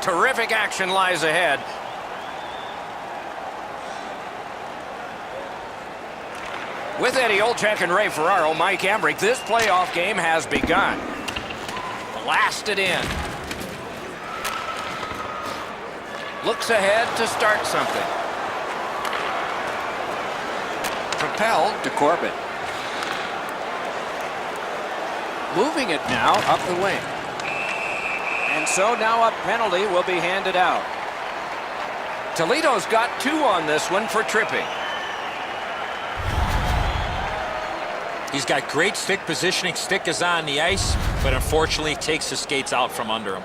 Terrific action lies ahead. With Eddie Olczyk and Ray Ferraro, Mike Emmerich, this playoff game has begun. Blasted in. Looks ahead to start something. Propelled to Corbett. Moving it now up the wing. And so now a penalty will be handed out. Toledo's got 2 on this one for tripping. He's got great stick positioning. Stick is on the ice, but unfortunately takes his skates out from under him.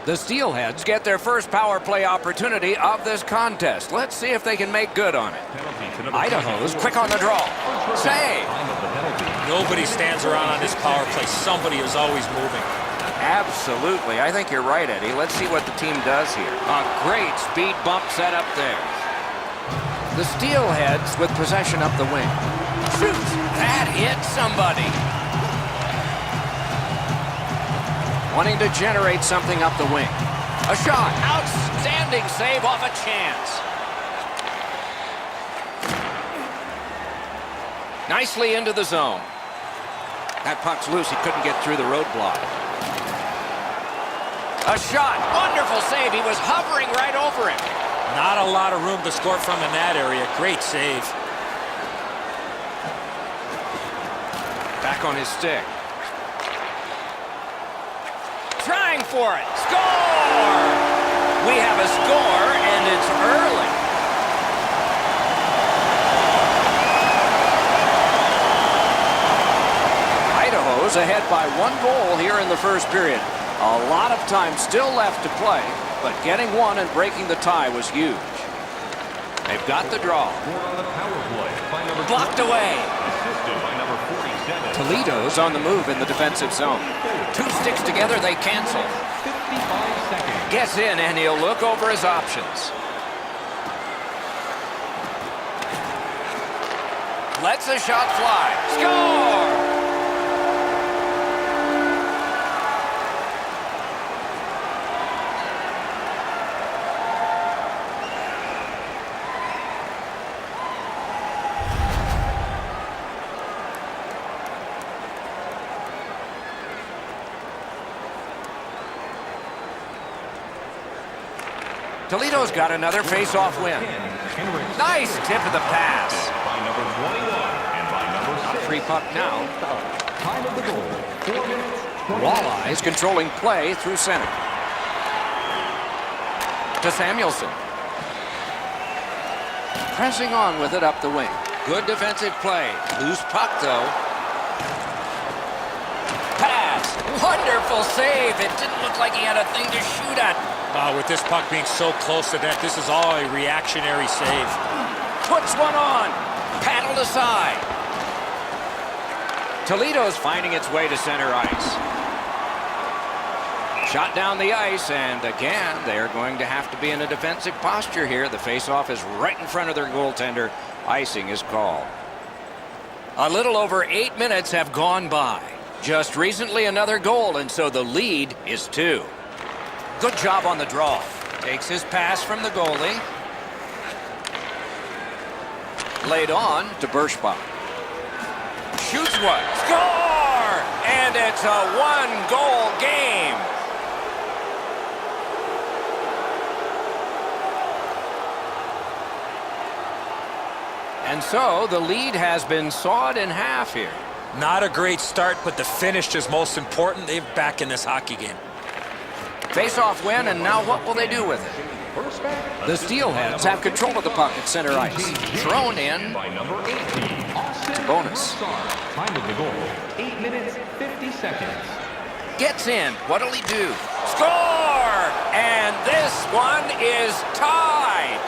The Steelheads get their first power play opportunity of this contest. Let's see if they can make good on it. Idaho's quick on the draw. Save. Nobody stands around on this power play. Somebody is always moving. Absolutely. I think you're right, Eddie. Let's see what the team does here. A great speed bump set up there. The Steelheads with possession up the wing. Shoots. That hit somebody. Wanting to generate something up the wing. A shot. Outstanding save off a chance. Nicely into the zone. That puck's loose. He couldn't get through the roadblock. A shot. Wonderful save. He was hovering right over him. Not a lot of room to score from in that area. Great save. Back on his stick. Trying for it. Score! We have a score, and it's early. Idaho's ahead by 1 goal here in the first period. A lot of time still left to play, but getting one and breaking the tie was huge. They've got the draw. Blocked away. Toledo's on the move in the defensive zone. 2 sticks together, they cancel. Gets in, and he'll look over his options. Lets a shot fly. Score! Toledo's got another face-off win. Nice tip of the pass. Free puck now. Walleye controlling play through center. To Samuelson. Pressing on with it up the wing. Good defensive play. Loose puck, though. Pass. Wonderful save. It didn't look like he had a thing to shoot at. With this puck being so close to net, this is all a reactionary save. Puts one on. Paddled aside. Toledo's finding its way to center ice. Shot down the ice, and again, they're going to have to be in a defensive posture here. The faceoff is right in front of their goaltender. Icing is called. A little over 8 minutes have gone by. Just recently another goal, and so the lead is 2. Good job on the draw. Takes his pass from the goalie. Laid on to Berschbach. Shoots one. Score! And it's a 1-goal game. And so the lead has been sawed in half here. Not a great start, but the finish is most important. They're back in this hockey game. Face-off win, and now what will they do with it? The Steelheads have control of the puck at center ice. Thrown in to bonus. Time of the goal, 8 minutes, 50 seconds. Gets in. What'll he do? Score! And this one is tied.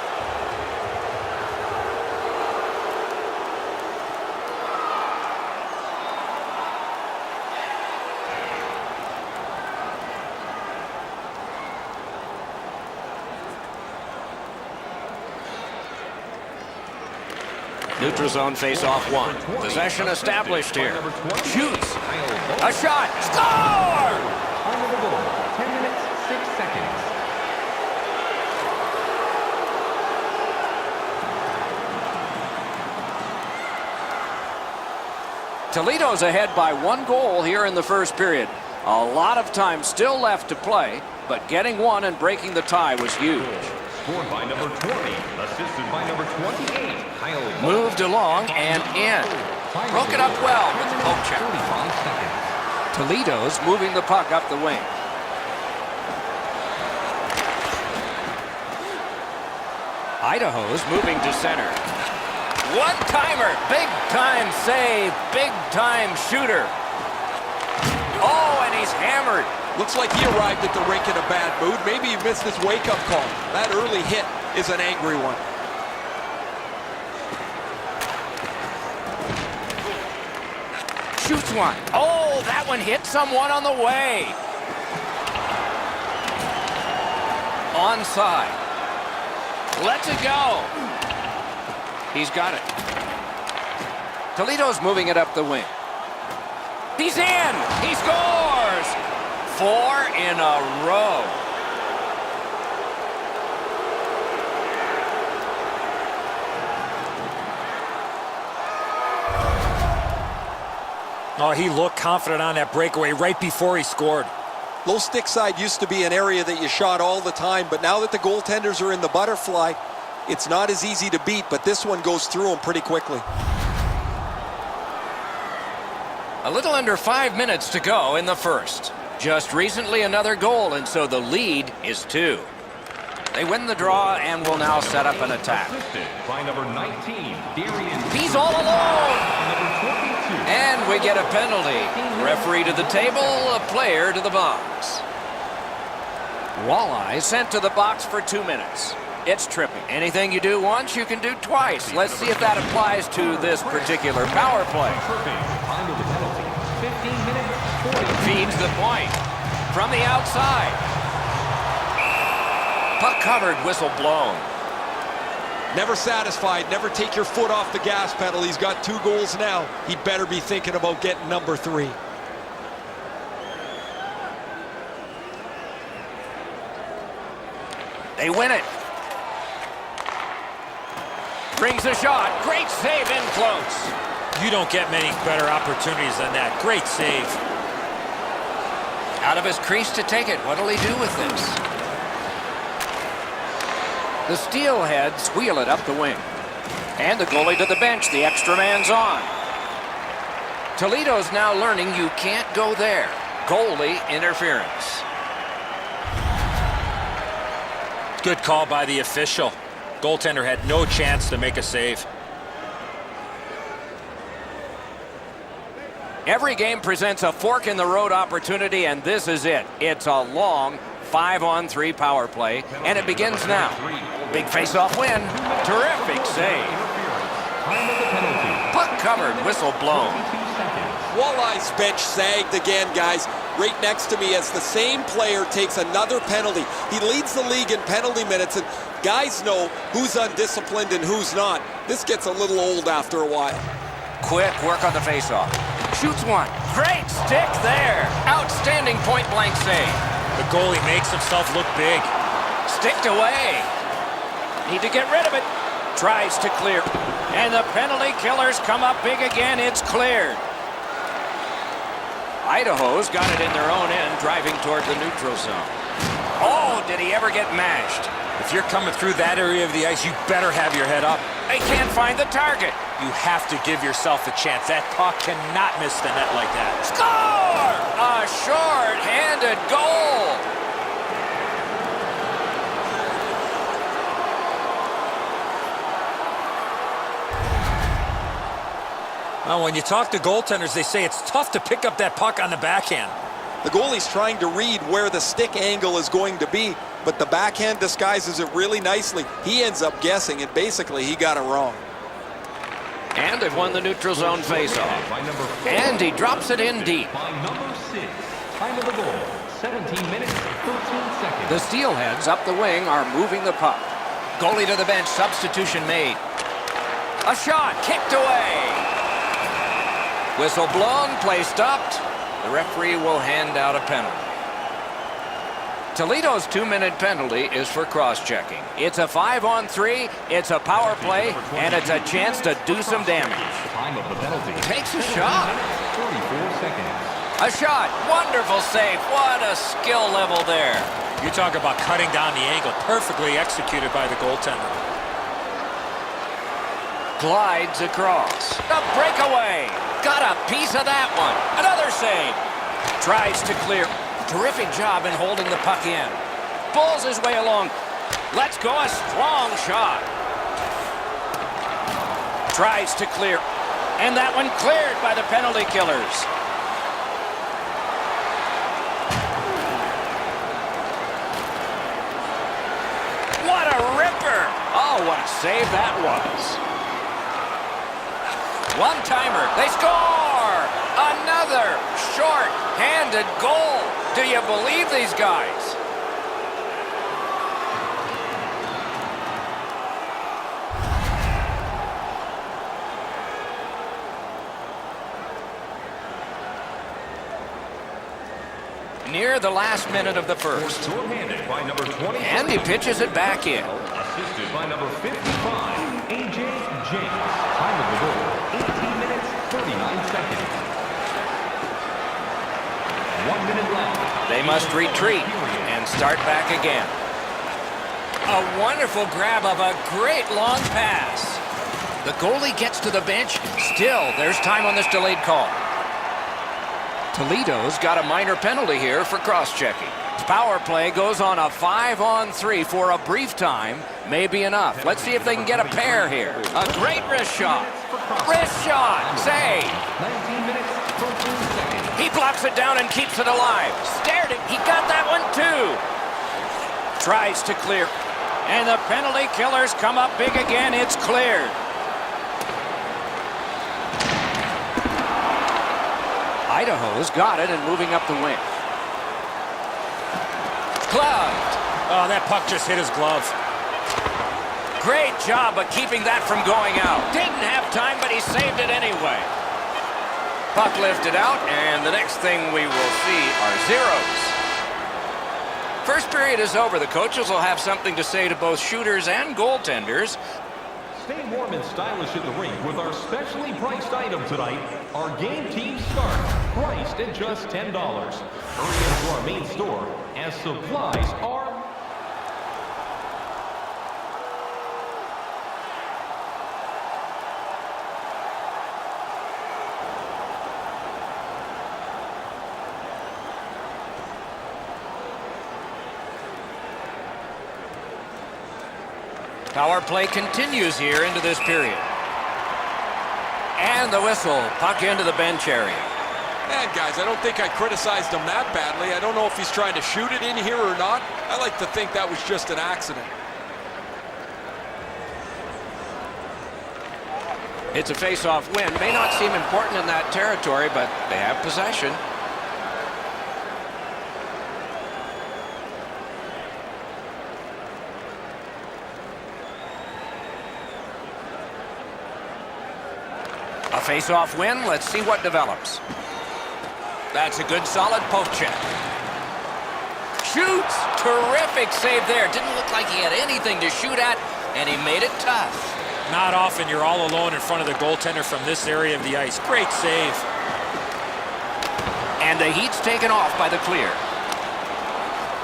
Neutral zone face-off 1. Possession established here. Shoots. A shot. Score! the goal. 10 minutes, 6 seconds. Toledo's ahead by 1 goal here in the first period. A lot of time still left to play, but getting one and breaking the tie was huge. Scored by number 20, assisted by number 28, Kyle. Moved along and in. Broke it up well with the poke check. 45 seconds. Toledo's moving the puck up the wing. Idaho's moving to center. One-timer, big-time save, big-time shooter. Oh, and he's hammered. Looks like he arrived at the rink in a bad mood. Maybe he missed his wake-up call. That early hit is an angry one. Shoots one. Oh, that one hit someone on the way. Onside. Lets it go. He's got it. Toledo's moving it up the wing. He's in. He scores. 4 in a row. Oh, he looked confident on that breakaway right before he scored. Low stick side used to be an area that you shot all the time, but now that the goaltenders are in the butterfly, it's not as easy to beat, but this one goes through them pretty quickly. A little under 5 minutes to go in the first. Just recently another goal, and so the lead is 2. They win the draw and will now set up an attack. Assisted by number 19, Darian. He's all alone. Number 22. And we get a penalty. Referee to the table, a player to the box. Walleye sent to the box for 2 minutes. It's tripping. Anything you do once, you can do twice. Let's see if that applies to this particular power play. Time of the penalty. 15 minutes, 40. Feeds the point from the outside. Puck covered, whistle blown. Never satisfied, never take your foot off the gas pedal. He's got 2 goals now. He'd better be thinking about getting number 3. They win it. Brings a shot. Great save in close. You don't get many better opportunities than that. Great save. Out of his crease to take it. What'll he do with this? The Steelheads wheel it up the wing. And the goalie to the bench. The extra man's on. Toledo's now learning you can't go there. Goalie interference. Good call by the official. Goaltender had no chance to make a save. Every game presents a fork-in-the-road opportunity, and this is it. It's a long 5-on-3 power play, and it begins now. Big face-off win. Terrific save. Time of the penalty. Puck covered, whistle blown. 22 seconds. Walleye's bench sagged again, guys. Right next to me as the same player takes another penalty. He leads the league in penalty minutes, and guys know who's undisciplined and who's not. This gets a little old after a while. Quick work on the face-off. Shoots one. Great stick there. Outstanding point-blank save. The goalie makes himself look big. Sticked away. Need to get rid of it. Tries to clear. And the penalty killers come up big again. It's cleared. Idaho's got it in their own end, driving toward the neutral zone. Oh, did he ever get mashed? If you're coming through that area of the ice, you better have your head up. They can't find the target. You have to give yourself a chance. That puck cannot miss the net like that. Score! A short-handed goal. Well, when you talk to goaltenders, they say it's tough to pick up that puck on the backhand. The goalie's trying to read where the stick angle is going to be, but the backhand disguises it really nicely. He ends up guessing, and basically he got it wrong. And they've won the neutral zone faceoff. By number 4. And he drops it in deep. By number 6. Time of the goal. 17 minutes, 13 seconds. The Steelheads up the wing are moving the puck. Goalie to the bench, substitution made. A shot, kicked away. Whistle blown, play stopped. The referee will hand out a penalty. Toledo's 2-minute penalty is for cross-checking. It's a 5-on-3, it's a power play, and it's a chance to do some damage. Time of the penalty. Takes a shot. 34 seconds. A shot. Wonderful save. What a skill level there. You talk about cutting down the angle. Perfectly executed by the goaltender. Glides across. A breakaway. Got a piece of that one. Another save. Tries to clear. Terrific job in holding the puck in. Pulls his way along. Let's go. A strong shot. Tries to clear. And that one cleared by the penalty killers. What a ripper. Oh, what a save that was. One-timer. They score! Another short-handed goal. Do you believe these guys? Near the last minute of the first. Short-handed by number 20. And he pitches it back in. Assisted by number 55, A.J. James. Time of the goal, 18 minutes, 39 seconds. 1 minute left. They must retreat and start back again. A wonderful grab of a great long pass. The goalie gets to the bench. Still, there's time on this delayed call. Toledo's got a minor penalty here for cross-checking. Power play goes on a 5-on-3 for a brief time. May be enough. Let's see if they can get a pair here. A great wrist shot. Wrist shot. Save. 19 minutes, 14 seconds. He blocks it down and keeps it alive. Stared it. He got that one too. Tries to clear. And the penalty killers come up big again. It's cleared. Idaho's got it and moving up the wing. Gloved. Oh, that puck just hit his glove. Great job of keeping that from going out. Didn't have time, but he saved it anyway. Puck lifted out, and the next thing we will see are zeros. First period is over. The coaches will have something to say to both shooters and goaltenders. Stay warm and stylish in the rink with our specially priced item tonight. Our game team start, priced at just $10. Hurry into our main store as supplies are... Power play continues here into this period. And the whistle, puck into the bench area. And guys, I don't think I criticized him that badly. I don't know if he's trying to shoot it in here or not. I like to think that was just an accident. It's a face-off win. May not seem important in that territory, but they have possession. A face-off win. Let's see what develops. That's a good solid poke check. Shoots. Terrific save there. Didn't look like he had anything to shoot at, and he made it tough. Not often you're all alone in front of the goaltender from this area of the ice. Great save. And the heat's taken off by the clear.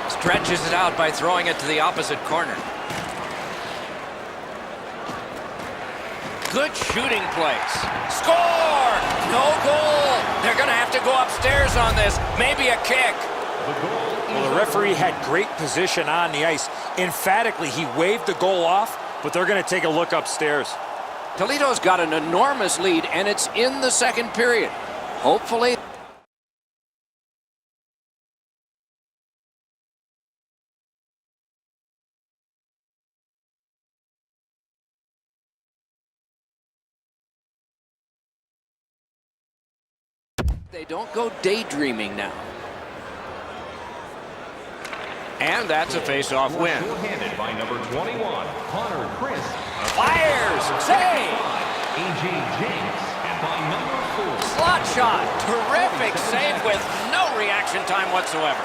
Stretches it out by throwing it to the opposite corner. Good shooting place. Score! No goal. They're going to have to go upstairs on this. Maybe a kick. Well, the referee had great position on the ice. Emphatically, he waved the goal off, but they're going to take a look upstairs. Toledo's got an enormous lead, and it's in the second period. Hopefully... they don't go daydreaming now. And that's a face-off win. Short-handed by number 21, Connor Chris. Fires! Save! A.J. James. And by number 4. Slot shot. Terrific save with no reaction time whatsoever.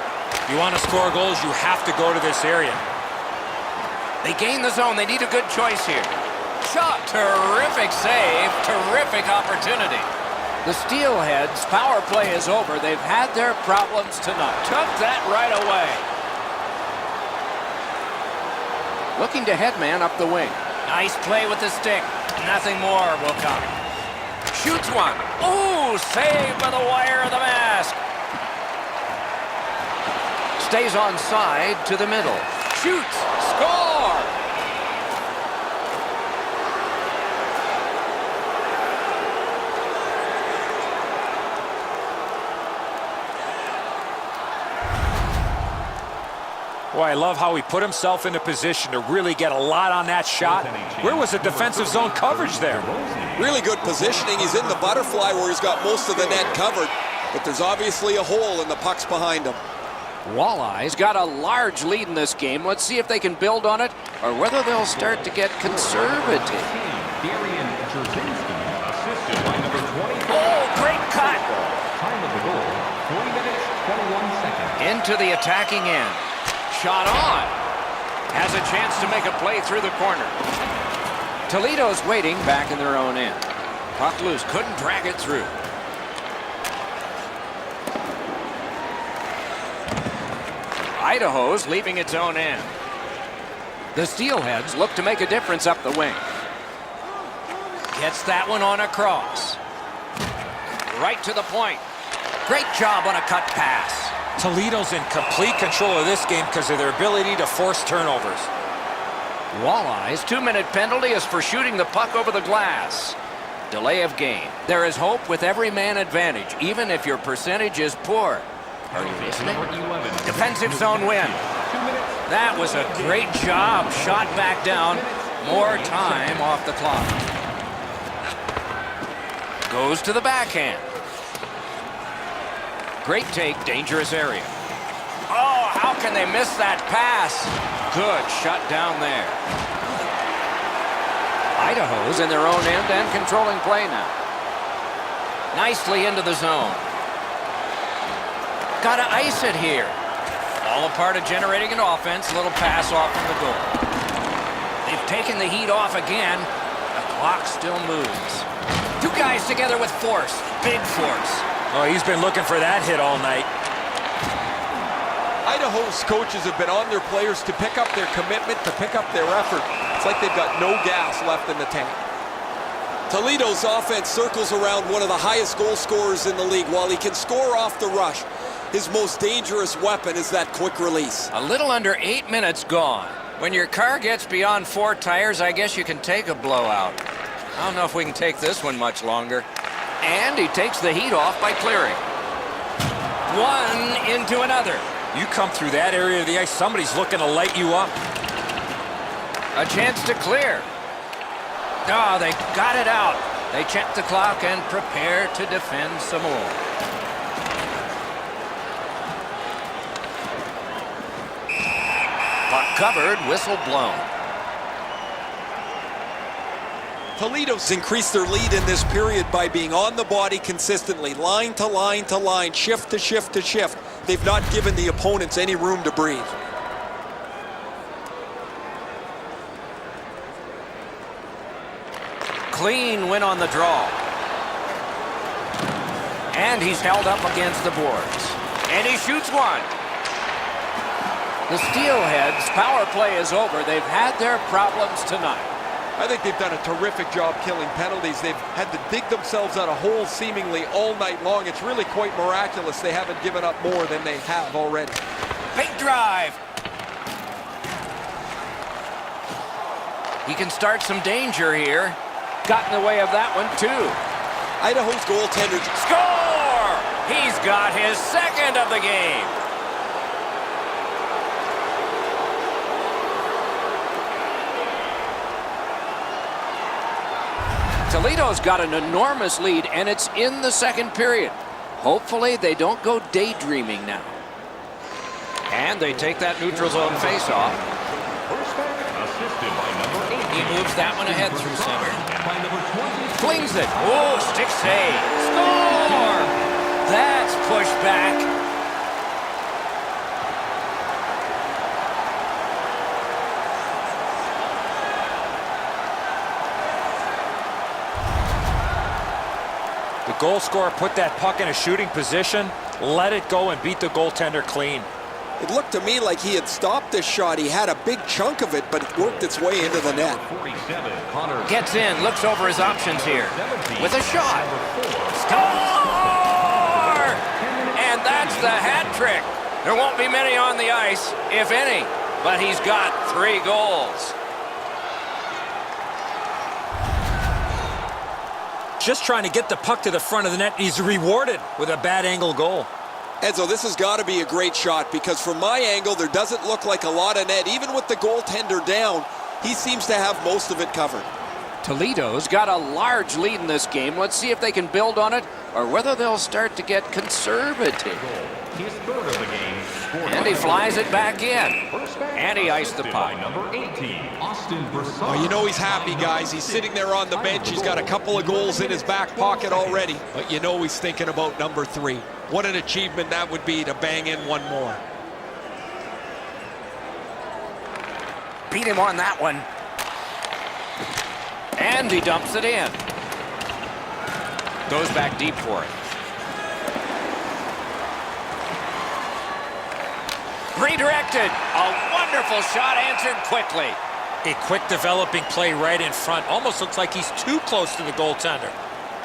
You want to score goals, you have to go to this area. They gain the zone. They need a good choice here. Shot. Terrific save. Terrific opportunity. The Steelheads' power play is over. They've had their problems tonight. Took that right away. Looking to headman up the wing. Nice play with the stick. Nothing more will come. Shoots one. Ooh, saved by the wire of the mask. Stays onside to the middle. Shoots. Score! Boy, I love how he put himself in a position to really get a lot on that shot. Where was the defensive zone coverage there? Really good positioning. He's in the butterfly where he's got most of the net covered, but there's obviously a hole and the puck's behind him. Walleye's got a large lead in this game. Let's see if they can build on it or whether they'll start to get conservative. Oh, great cut! Time of the goal, 3 minutes, 21 seconds. Into the attacking end. Shot on. Has a chance to make a play through the corner. Toledo's waiting back in their own end. Puck loose, couldn't drag it through. Idaho's leaving its own end. The Steelheads look to make a difference up the wing. Gets that one on across. Right to the point. Great job on a cut pass. Toledo's in complete control of this game because of their ability to force turnovers. Walleye's 2-minute penalty is for shooting the puck over the glass. Delay of game. There is hope with every man advantage, even if your percentage is poor. Are you listening? Defensive zone win. That was a great job. Shot back down. More time off the clock. Goes to the backhand. Great take, dangerous area. Oh, how can they miss that pass? Good shut down there. Idaho's in their own end and controlling play now. Nicely into the zone. Gotta ice it here. All a part of generating an offense. Little pass off from the goal. They've taken the heat off again. The clock still moves. Two guys together with force. Big force. Oh, he's been looking for that hit all night. Idaho's coaches have been on their players to pick up their commitment, to pick up their effort. It's like they've got no gas left in the tank. Toledo's offense circles around one of the highest goal scorers in the league. While he can score off the rush, his most dangerous weapon is that quick release. A little under 8 minutes gone. When your car gets beyond 4 tires, I guess you can take a blowout. I don't know if we can take this one much longer. And he takes the heat off by clearing. One into another. You come through that area of the ice, somebody's looking to light you up. A chance to clear. Oh, they got it out. They check the clock and prepare to defend some more. Puck covered, whistle blown. Toledo's increased their lead in this period by being on the body consistently, line to line to line, shift to shift to shift. They've not given the opponents any room to breathe. Clean win on the draw. And he's held up against the boards. And he shoots one. The Steelheads' power play is over. They've had their problems tonight. I think they've done a terrific job killing penalties. They've had to dig themselves out of holes seemingly all night long. It's really quite miraculous they haven't given up more than they have already. Big drive. He can start some danger here. Got in the way of that one, too. Idaho's goaltender. Score! He's got his second of the game. Toledo's got an enormous lead, and it's in the second period. Hopefully, they don't go daydreaming now. And they take that neutral zone face-off. He moves that one ahead through center. Flings it. Oh, stick save. Score! That's pushed back. The goal scorer put that puck in a shooting position, let it go, and beat the goaltender clean. It looked to me like he had stopped this shot. He had a big chunk of it, but it worked its way into the net. Gets in, looks over his options here. With a shot. Score! And that's the hat trick. There won't be many on the ice, if any, but he's got 3 goals. Just trying to get the puck to the front of the net. He's rewarded with a bad angle goal. Enzo, this has got to be a great shot because from my angle, there doesn't look like a lot of net. Even with the goaltender down, he seems to have most of it covered. Toledo's got a large lead in this game. Let's see if they can build on it or whether they'll start to get conservative. His third of the game. And he flies it back in. And he iced the puck. Number 18, Austin Broussard. Oh, you know he's happy, guys. He's sitting there on the bench. He's got a couple of goals in his back pocket already. But you know he's thinking about number 3. What an achievement that would be to bang in one more. Beat him on that one. And he dumps it in. Goes back deep for it. Redirected. A wonderful shot answered quickly. A quick developing play right in front. Almost looks like he's too close to the goaltender.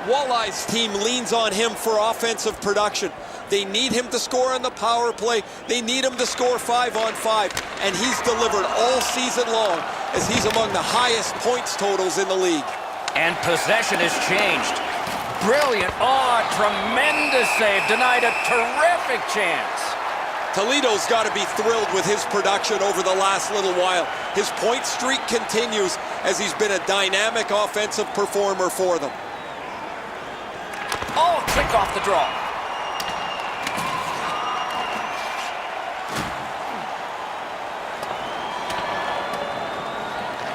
Walleye's team leans on him for offensive production. They need him to score on the power play. They need him to score 5-on-5. And he's delivered all season long as he's among the highest points totals in the league. And possession has changed. Brilliant. Oh, tremendous save. Denied a terrific chance. Toledo's got to be thrilled with his production over the last little while. His point streak continues as he's been a dynamic offensive performer for them. Oh, trick off the draw.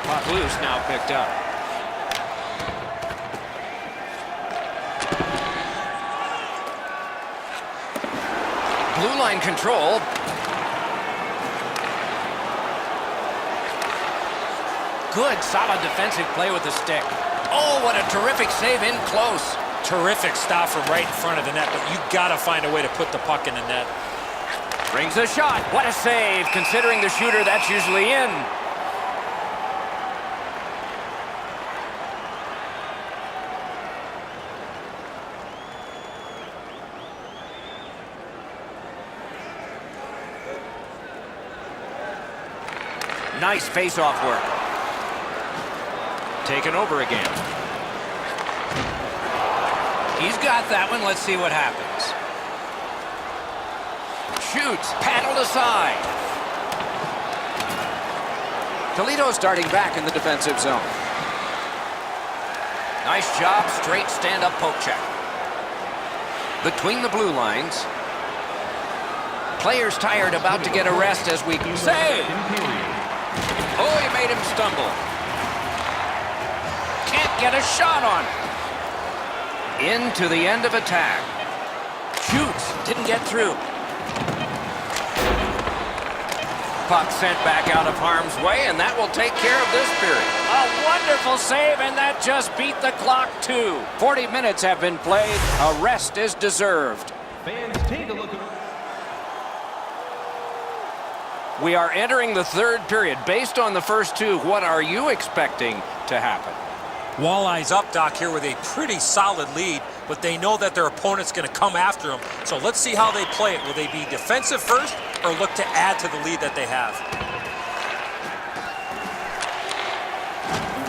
Puck loose, now picked up. Blue line control. Good, solid defensive play with the stick. Oh, what a terrific save in close. Terrific stop from right in front of the net, but you gotta find a way to put the puck in the net. Brings a shot. What a save. Considering the shooter, that's usually in. Nice face-off work. Taken over again. He's got that one. Let's see what happens. Shoots. Paddled aside. Toledo starting back in the defensive zone. Nice job. Straight stand-up poke check. Between the blue lines. Players tired, about to get a rest as we save. Oh, he made him stumble. Can't get a shot on. Into the end of attack. Shoots. Didn't get through. Puck sent back out of harm's way, and that will take care of this period. A wonderful save, and that just beat the clock, too. 40 minutes have been played. A rest is deserved. Fans, take a look at... We are entering the third period. Based on the first two, what are you expecting to happen? Walleye's up, Doc, here with a pretty solid lead, but they know that their opponent's going to come after them. So let's see how they play it. Will they be defensive first or look to add to the lead that they have?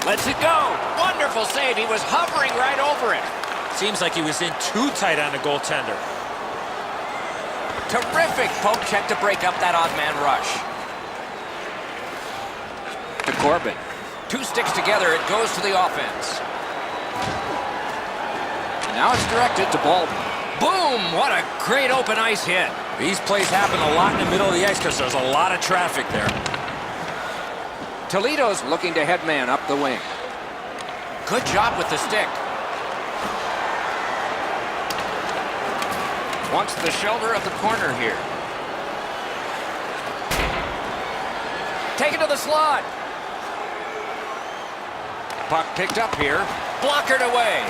Lets it go. Wonderful save. He was hovering right over it. Seems like he was in too tight on the goaltender. Terrific poke check to break up that odd man rush. To Corbett. Two sticks together, it goes to the offense. And now it's directed to Baldwin. Boom! What a great open ice hit. These plays happen a lot in the middle of the ice because there's a lot of traffic there. Toledo's looking to head man up the wing. Good job with the stick. Wants the shoulder of the corner here. Taken to the slot. Puck picked up here. Blockered away.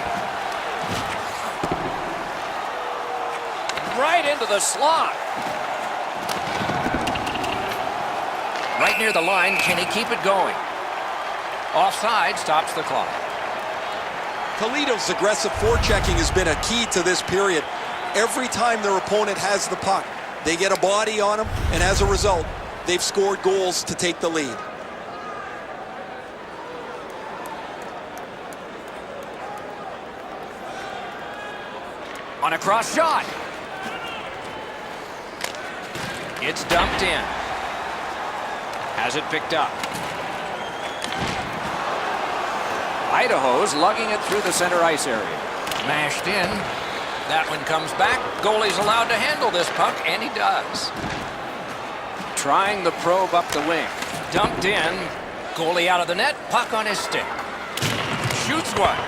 into the slot. Right near the line, can he keep it going? Offside stops the clock. Toledo's aggressive forechecking has been a key to this period. Every time their opponent has the puck, they get a body on them, and as a result, they've scored goals to take the lead. On a cross shot. It's dumped in. Has it picked up. Idaho's lugging it through the center ice area. Mashed in. That one comes back. Goalie's allowed to handle this puck, and he does. Trying the probe up the wing. Dumped in. Goalie out of the net. Puck on his stick. Shoots one.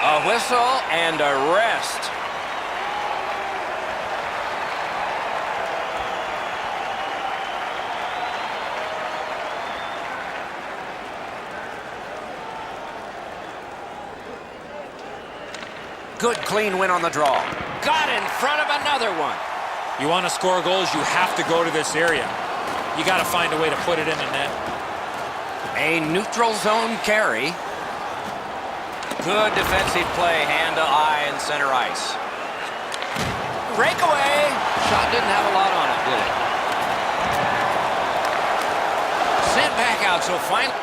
A whistle and a rest. Good clean win on the draw. Got in front of another one. You want to score goals, you have to go to this area. You got to find a way to put it in the net. A neutral zone carry. Good defensive play, hand to eye and center ice. Breakaway. Shot didn't have a lot on it, did it? Sent back out, so finally.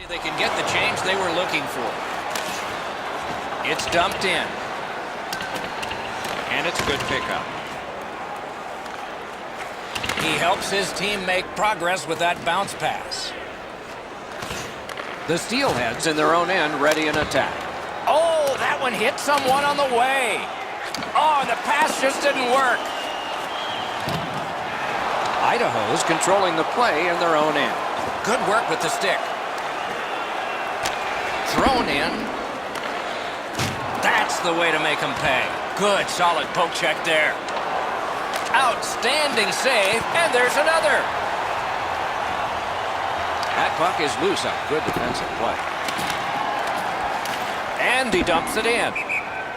They can get the change they were looking for. It's dumped in. And it's a good pickup. He helps his team make progress with that bounce pass. The Steelheads in their own end ready in attack. Oh, that one hit someone on the way. Oh, the pass just didn't work. Idaho's controlling the play in their own end. Good work with the stick. Thrown in. That's the way to make them pay. Good, solid poke check there. Outstanding save, and there's another. That puck is loose on good defensive play. And he dumps it in.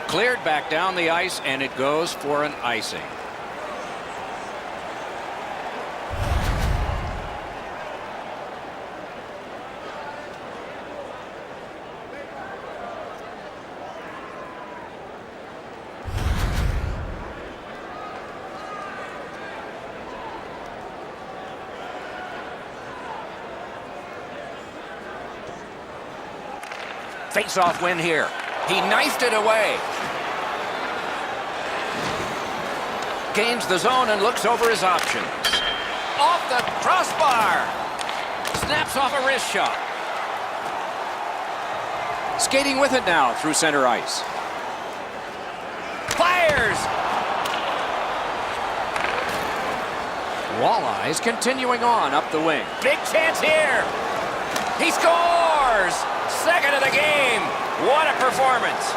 Cleared back down the ice, and it goes for an icing. Face-off win here. He knifed it away. Gains the zone and looks over his options. Off the crossbar. Snaps off a wrist shot. Skating with it now through center ice. Fires! Walleyes continuing on up the wing. Big chance here. He scores! Second of the game. What a performance.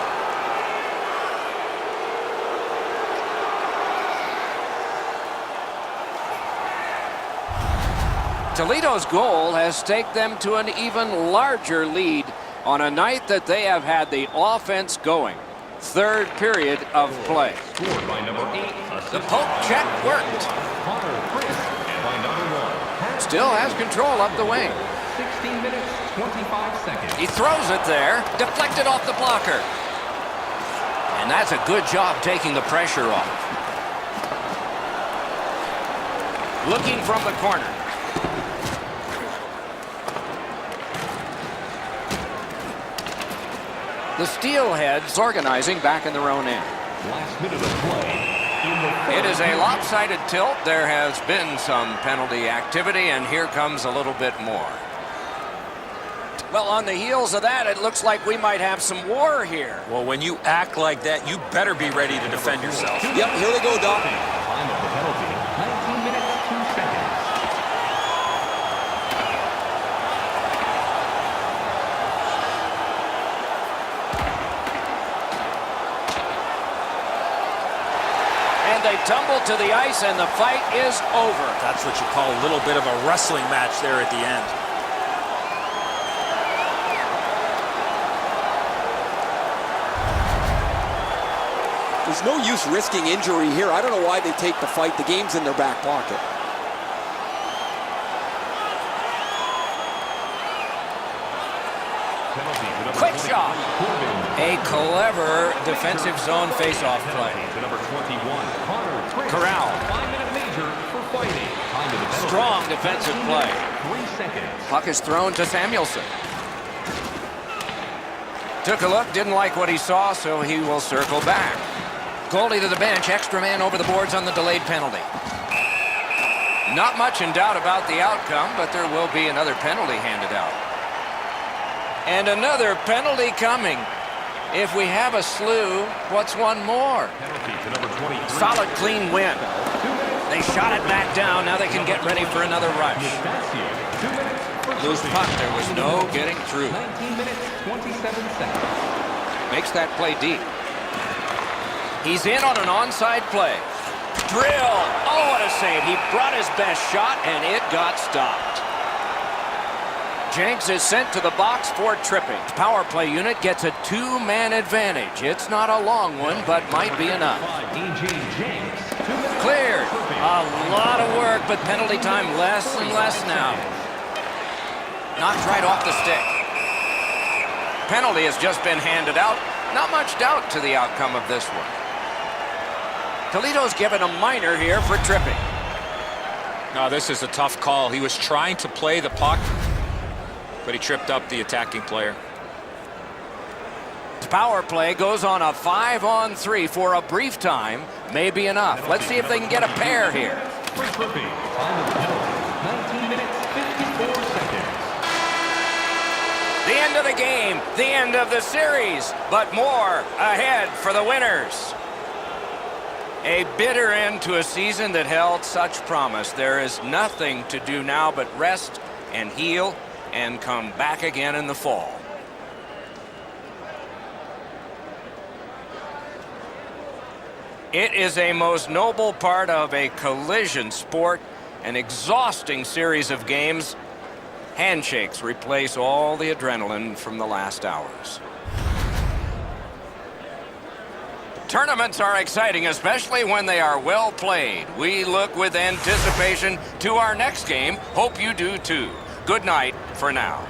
Toledo's goal has taken them to an even larger lead on a night that they have had the offense going. Third period of play. Scored by number 8. The poke check worked. Still has control up the wing. 16 minutes, 25 seconds. He throws it there, deflected off the blocker. And that's a good job taking the pressure off. looking from the corner. The Steelheads organizing back in their own end. Last minute of play. It is a lopsided tilt. There has been some penalty activity, and here comes a little bit more. Well, on the heels of that, it looks like we might have some war here. Well, when you act like that, you better be ready to defend yourself. Yep, here they go, Doc. Time of the penalty, 19 minutes, 2 seconds. And they tumble to the ice, and the fight is over. That's what you call a little bit of a wrestling match there at the end. There's no use risking injury here. I don't know why they take the fight. The game's in their back pocket. Quick shot. A clever defensive zone face-off play. Number 21, Corral. 5-minute major for fighting. Time to the penalty. Strong defensive play. 3 seconds. Puck is thrown to Samuelson. Took a look, didn't like what he saw, so he will circle back. Goalie to the bench, extra man over the boards on the delayed penalty. Not much in doubt about the outcome, but there will be another penalty handed out. And another penalty coming. If we have a slew, what's one more? Penalty to number 23. Solid, clean win. They shot it back down. Now they can get ready for another rush. 2 minutes for Loose puck. There was no getting through. 19 minutes, 27 seconds. Makes that play deep. He's in on an onside play. Drill. Oh, what a save. He brought his best shot, and it got stopped. Jenks is sent to the box for tripping. Power play unit gets a 2-man advantage. It's not a long one, but might be enough. Cleared. A lot of work, but penalty time less and less now. Knocked right off the stick. Penalty has just been handed out. Not much doubt to the outcome of this one. Toledo's given a minor here for tripping. No, this is a tough call. He was trying to play the puck, but he tripped up the attacking player. Power play goes on a 5-on-3 for a brief time. May be enough. Let's see if they can get a pair here. For tripping. Time of the penalty, 19 minutes, 54 seconds. The end of the game, the end of the series, but more ahead for the winners. A bitter end to a season that held such promise. There is nothing to do now but rest and heal and come back again in the fall. It is a most noble part of a collision sport, an exhausting series of games. Handshakes replace all the adrenaline from the last hours. Tournaments are exciting, especially when they are well played. We look with anticipation to our next game. Hope you do too. Good night for now.